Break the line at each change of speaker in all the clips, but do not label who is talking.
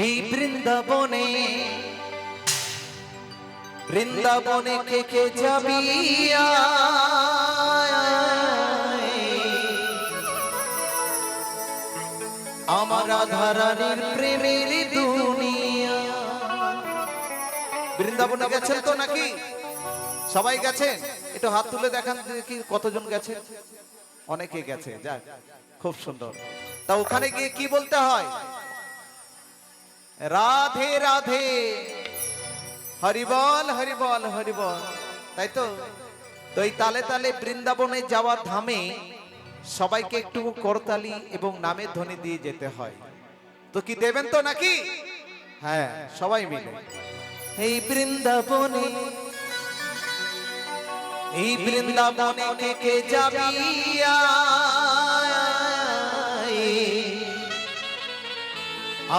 এই বৃন্দাবনে বৃন্দাবনে কে কে যাবি আমার রাধারানীর প্রেমের দুনিয়া। বৃন্দাবনে গেছেন তো নাকি? সবাই গেছেন? একটু হাত তুলে দেখান দেখি কতজন গেছেন। অনেকে গেছে, যাক খুব সুন্দর। তা ওখানে গিয়ে কি বলতে হয়? রাধে রাধে, হরিবল হরিবল হরিবল, তাই তো? তো এই তালে তালে বৃন্দাবনে যাওয়ার ধামে সবাইকে একটু করতালি এবং নামের ধ্বনি দিয়ে যেতে হয়। তো কি দেবেন তো নাকি? হ্যাঁ, সবাই মিলে এই বৃন্দাবনে কে কে যাবি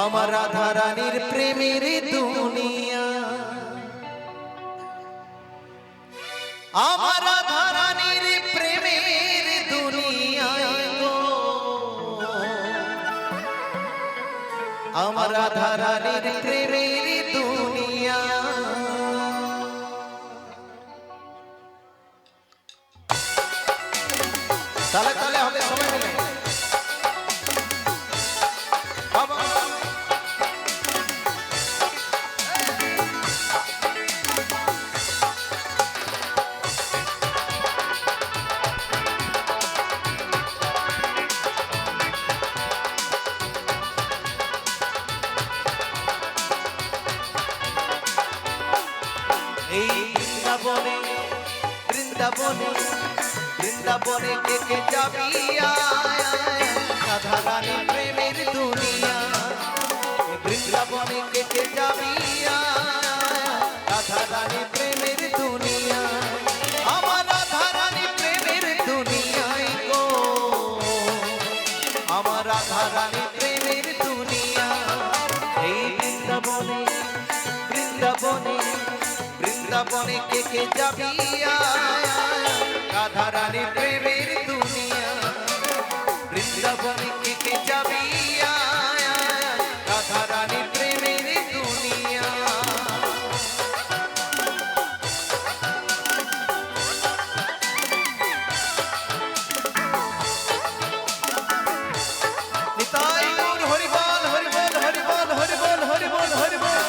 আমার রাধারানীর প্রেমের দুনিয়া। আমার রাধারানীর প্রেমের দুনিয়া গো, আমার রাধারানীর প্রেমের দুনিয়া। তালে তালে হবে সবাই মিলে। বাবা এই বৃন্দাবনে বৃন্দাবনে কে কে যাবি রাধারানী প্রেমের দুনিয়া। বৃন্দাবনে কে কে যাবি রাধারানী প্রেমের দুনিয়া। আমার রাধারানী প্রেমের দুনিয়ায় গো, আমার রাধারানী প্রেমের দুনিয়া। এই বৃন্দাবনে কে কে যাবি রাধারানী প্রেমের দুনিয়া। বৃন্দাবনে কে কে যাবি রাধারানী প্রেমের দুনিয়া। নিতাই গৌর হরিবল হরিবল হরিবল হরিবল হরিবল হরিবল।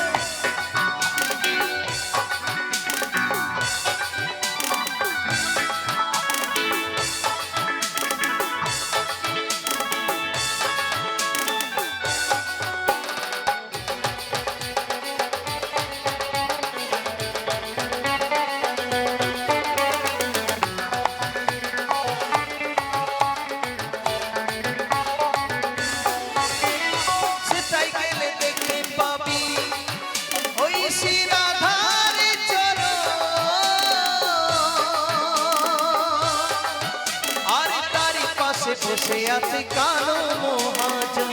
বসে আছে কালো মহাজন,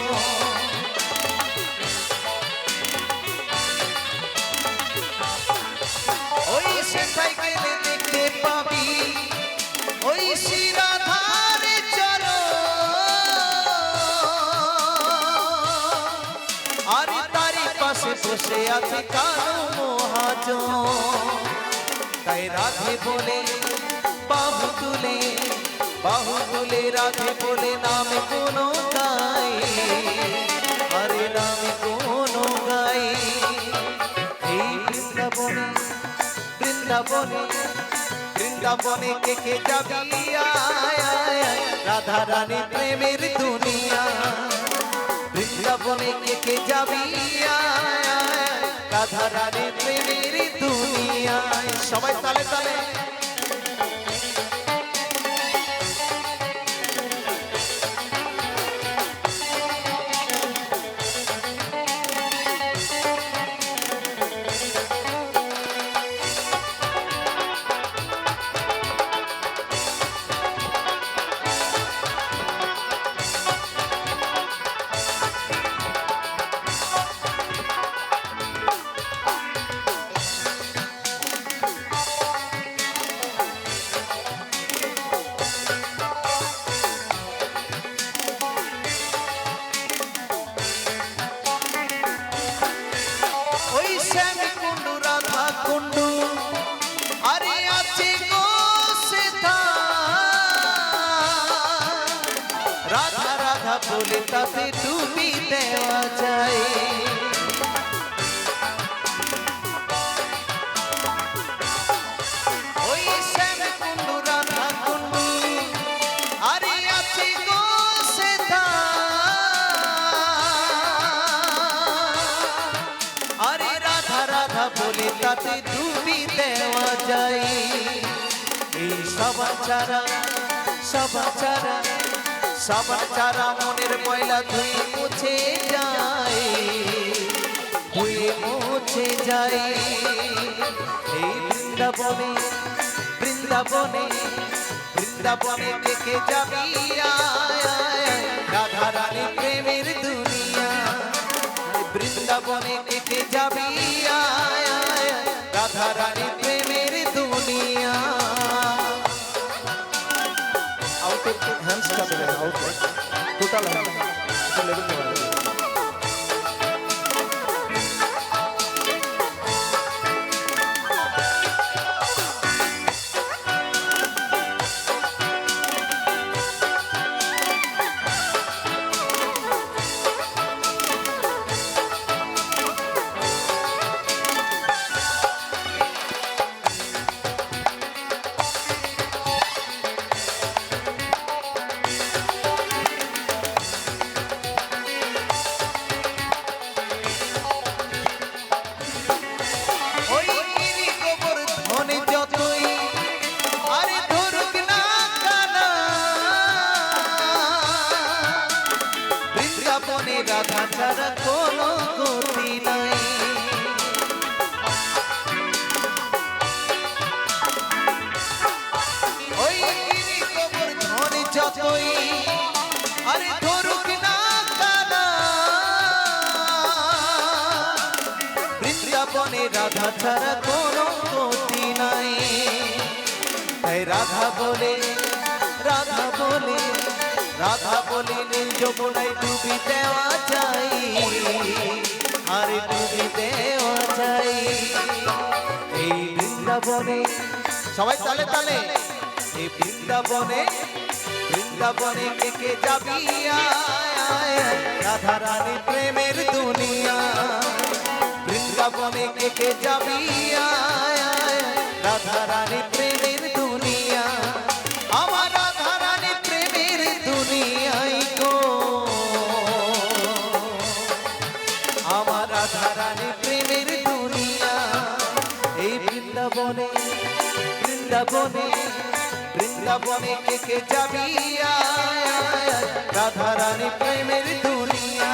ওই সেটাই গেলে দেখতে পাবি ওই শিরাধারে চলো। আর তারই পাশে বসে আছে কালো মহাজন। তাই রাধে বলে বাহু তুলে রাধে বলে নাম কোনো গাই, আরে নাম কোনো গাই। এই বৃন্দাবনে কে কে যাবি রাধারানী প্রেমের দুনিয়া। বৃন্দাবনে কে কে যাবি রাধারানী প্রেমের দুনিয়া। সবাই তালে তালে। বলে তাতে ডুবি দেওয়া যায়। ওই শ্যাম কুণ্ডু রাধা কুণ্ডু আরে আছে গো সেথা, আরে রাধা রাধা বলে তাতে ডুবি দেওয়া যায়। এই সবার চারা সবার চারা সবার চারা মনের ময়লা ধুয়ে মুছে যায়, ধুয়ে মুছে যায়। এই বৃন্দাবনে বৃন্দাবনে বৃন্দাবনে দেখে যাবি রাধা রানী প্রেমের দুনিয়া। বৃন্দাবনে দেখে যাবি রাধা রানী প্রেমের দুনিয়া।
হ্যান্ডস কা দেবেন আউট টোটাল লেভেল দেবেন।
রাধা ছাড়া কোনো গতি নাই। ওই গিরি গোবর ধরে যতই আরে ধরুক না কানা, বৃন্দাবনে রাধা ছাড়া কোনো গতি নাই। তাই রাধা বলে রাধা বলে রাধা বলে নীল যমুনায় ডুবি দেওয়া যায়, আরে ডুবি দেওয়া যায়। এই বৃন্দাবনে সবাই তালে তালে, এই বৃন্দাবনে বৃন্দাবনে দেখে যাবি রাধা রানী প্রেমের দুনিয়া। বৃন্দাবনে দেখে যাবি রাধা রানী প্রেমের দুনিয়া। আমার রাধা রানী প্রেমের দুনিয়ায় গো, আমার রাধা রানী প্রেমের দুনিয়া। এই বৃন্দাবনে বৃন্দাবনে বৃন্দাবনে দেখে যাবি রাধা রানী প্রেমের দুনিয়া।